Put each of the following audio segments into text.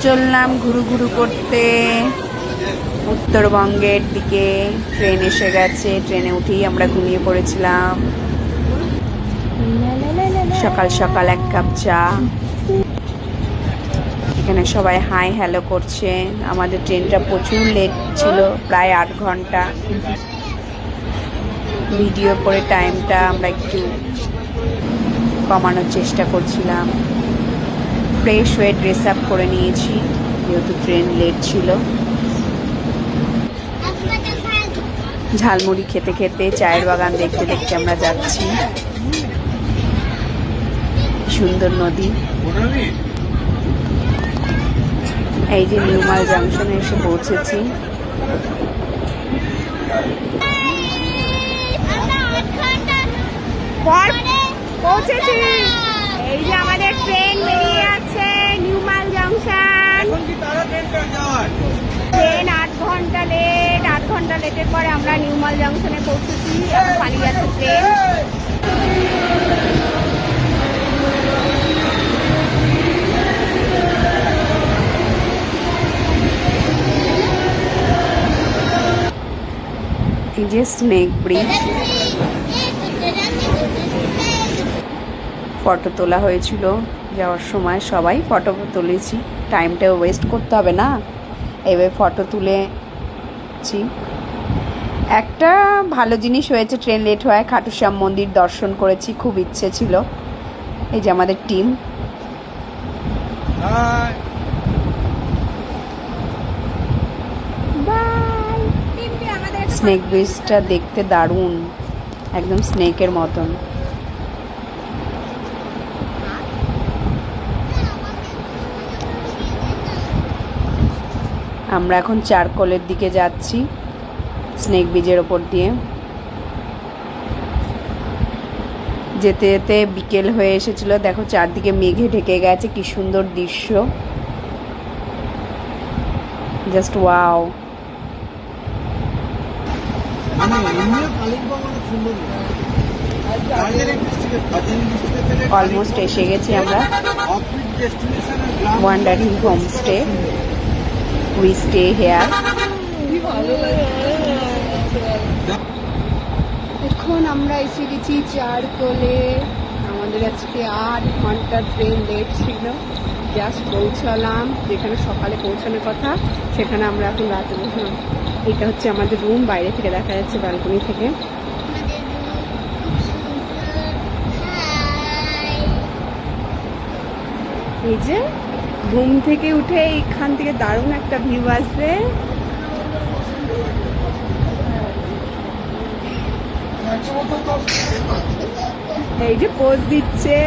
চললাম ঘুরু ঘুরু করতে উত্তরবঙ্গের দিকে। ট্রেন এসে গেছে, ট্রেনে উঠেই আমরা ঘুমিয়ে পড়েছিলাম। সকাল সকাল এক কাপ চা। এখানে সবাই হাই হ্যালো করছে। আমাদের ট্রেনটা প্রচুর লেট ছিল, প্রায় 8 ঘন্টা। ভিডিও করে টাইমটা আমরা একটু কমানোর চেষ্টা করছিলাম। ফ্রেশ হয়ে ড্রেস আপ করে নিয়েছি, যেহেতু ট্রেন লেট ছিল। ঝালমুড়ি খেতে খেতে, চায়ের বাগান দেখতে দেখতে আমরা যাচ্ছি। সুন্দর নদী। এই যে নিউমাল জাংশনে এসে পৌঁছেছি। পৌঁছেছি। এই যে আমাদের ট্রেন বেরিয়ে আছে নিউমাল জাংশন। ট্রেন 8 ঘন্টা লেট। 8 ঘন্টা লেটের পরে আমরা নিউমাল জাংশনে পৌঁছেছি। এখন পালিয়ে যাচ্ছে ট্রেন। এই যে স্নেক ব্রিজ। ফটো তোলা হয়েছিল যাওয়ার সময়, সবাই ফটো তুলেছি। টাইমটাও ওয়েস্ট করতে হবে না, এবার ফটো তুলেছি। একটা ভালো জিনিস হয়েছে ট্রেন লেট হওয়ায়, খাটু শ্যাম মন্দির দর্শন করেছি, খুব ইচ্ছে ছিল। এই যে আমাদের টিম। স্নেক ব্রিজটা দেখতে দারুণ, একদম স্নেকের মতন। আমরা এখন চারকোলের দিকে যাচ্ছি, স্নেক ব্রিজের ওপর দিয়ে। যেতে যেতে বিকেল হয়ে এসেছিল। দেখো চারদিকে মেঘে ঢেকে গেছে, কি সুন্দর দৃশ্য, জাস্ট ওয়াও। অলমোস্ট এসে গেছি আমরা wandering homestay. We stay here. এখন আমরা এসে গেছি চারকোলে। আমাদের আজকে 8 ঘন্টা ট্রেন লেট ছিল। জাস্ট পৌঁছালাম, যেখানে সকালে পৌঁছানোর কথা সেখানে আমরা এখন রাতে বসলাম। এটা হচ্ছে আমাদের রুম, বাইরে থেকে দেখা যাচ্ছে ব্যালকনি থেকে। এই যে ঘুম থেকে উঠে এইখান থেকে দারুণ একটা ভিউ আসবে। এই যে পোজ দিচ্ছে,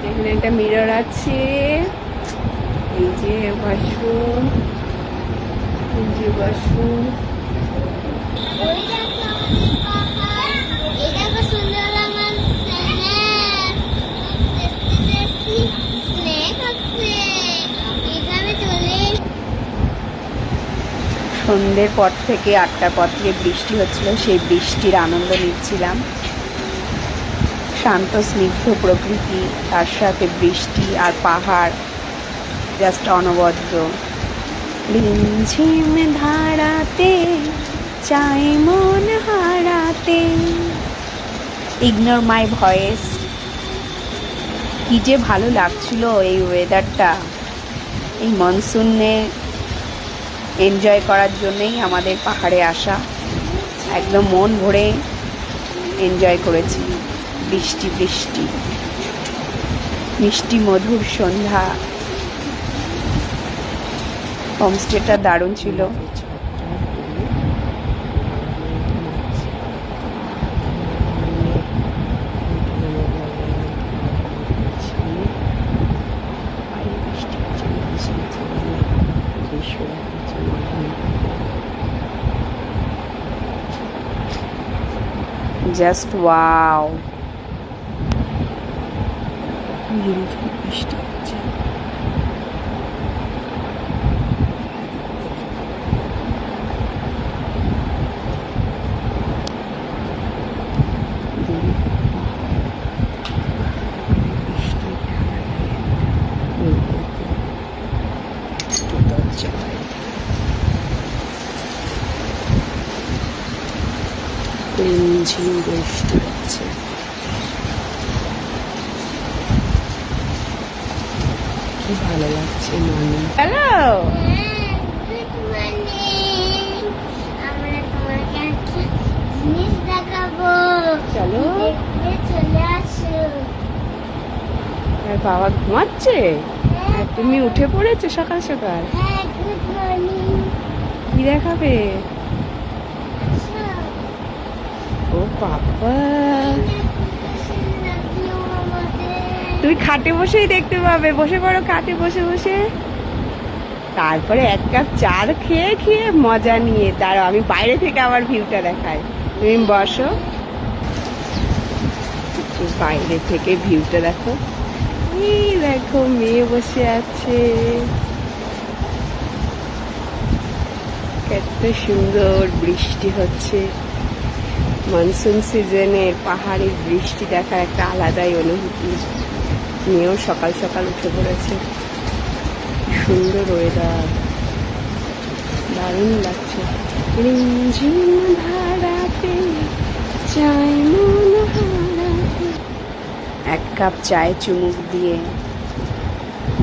এখানে একটা মিরর আছে। এই যে ওয়াশরুম, এই যে ওয়াশরুম। সন্ধ্যের পর থেকে 8টার পর থেকে বৃষ্টি হচ্ছিল, সেই বৃষ্টির আনন্দ নিচ্ছিলাম। শান্ত স্নিগ্ধ প্রকৃতি, তার সাথে বৃষ্টি আর পাহাড়, জাস্ট অনবদ্য। রিমঝিম ধারাতে চাই মন হারাতে, ইগনোর মাই ভয়েস। কি যে ভালো লাগছিল এই ওয়েদারটা। এই মনসুনে এনজয় করার জন্যই আমাদের পাহাড়ে আসা। একদম মন ভরে এনজয় করেছি। বৃষ্টি বৃষ্টি, মিষ্টি মধুর সন্ধ্যা। হোমস্টেটা দারুণ ছিল। Just wow. বৃষ্টি হচ্ছে। ঝিম বৃষ্টি হচ্ছে। কি ভালো লাগছে মানে। হ্যালো, চলো। আর বাবা ঘুমাচ্ছে আর তুমি উঠে পড়েছো সকাল সকাল। কি দেখাবে? ও বাবা, তুমি খাটে বসেই দেখতে পাবে। বসে পড়ো খাটে বসে বসে, তারপরে এক কাপ চা খেয়ে খেয়ে মজা নিয়ে দাঁড়াও, আমি বাইরে থেকে আবার ভিউটা দেখাই। তুমি বসো, বাইরে থেকে ভিউটা দেখো। এই দেখো মেয়ে বসে আছে, কত সুন্দর বৃষ্টি হচ্ছে। মনসুন সিজনের পাহাড়ের বৃষ্টি দেখার একটা আলাদাই অনুভূতি। মেয়েও সকাল সকাল উঠে পড়েছে। সুন্দর ওয়েদার, দারুণ লাগছে। রিমঝিম ধারাতে চাই মন হারাতে। এক কাপ চায়ে চুমুক দিয়ে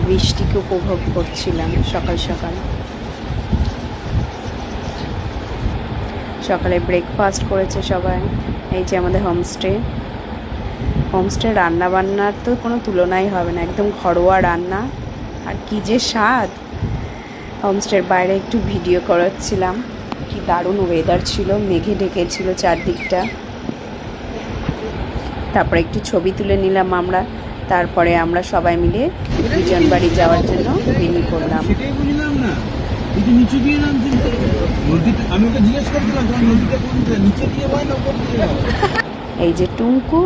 বৃষ্টিকে উপভোগ করছিলাম সকাল সকাল। সকালে ব্রেকফাস্ট করেছে সবাই। এই যে আমাদের হোমস্টে। হোমস্টে রান্না বান্নার তো কোনো তুলনাই হবে না, একদম ঘরোয়া রান্না। আর কি যে স্বাদ। হোমস্টের বাইরে একটু ভিডিও করাচ্ছিলাম। কি দারুণ ওয়েদার ছিল, মেঘে ঢেকেছিল চারদিকটা। তারপরে একটু ছবি তুলে নিলাম আমরা। তারপরে আমরা সবাই মিলে দুজন বাড়ি যাওয়ার জন্য বেরিয়ে পড়লাম। এই যে টুঙ্কু